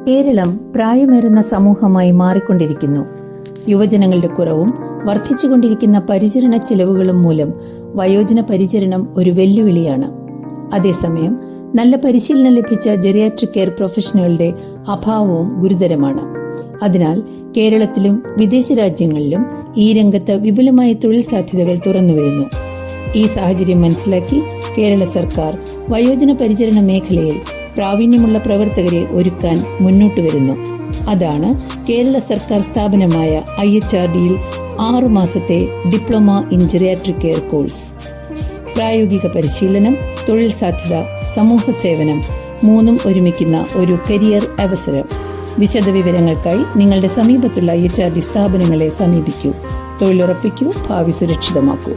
കേരളം പ്രായമേറുന്ന സമൂഹമായി മാറിക്കൊണ്ടിരിക്കുന്നു. യുവജനങ്ങളുടെ കുറവും വർദ്ധിച്ചുകൊണ്ടിരിക്കുന്ന പരിചരണ ചിലവുകളും മൂലം വയോജന പരിചരണം ഒരു വെല്ലുവിളിയാണ്. അതേസമയം നല്ല പരിശീലനം ലഭിച്ച ജെറിയാട്രിക് കെയർ പ്രൊഫഷണലുകളുടെ അഭാവവും ഗുരുതരമാണ്. അതിനാൽ കേരളത്തിലും വിദേശ രാജ്യങ്ങളിലും ഈ രംഗത്ത് വിപുലമായ തൊഴിൽ സാധ്യതകൾ തുറന്നുവരുന്നു. ഈ സാഹചര്യം മനസ്സിലാക്കി കേരള സർക്കാർ വയോജന പരിചരണ മേഖലയിൽ പ്രാവീണ്യമുള്ള പ്രവർത്തകരെ ഒരുക്കാൻ മുന്നോട്ട് വരുന്നു. അതാണ് കേരള സർക്കാർ സ്ഥാപനമായ IHRDയിൽ 6 മാസത്തെ diploma in geriatric care course. പ്രായോഗിക പരിശീലനം, തൊഴിൽ സാധ്യത, സമൂഹ സേവനം മൂന്നും ഒരുമിക്കുന്ന ഒരു കരിയർ അവസരം. വിശദവിവരങ്ങൾക്കായി നിങ്ങളുടെ സമീപത്തുള്ള IHRD സ്ഥാപനങ്ങളെ സമീപിക്കൂ. തൊഴിലുറപ്പിക്കൂ, ഭാവി സുരക്ഷിതമാക്കൂ.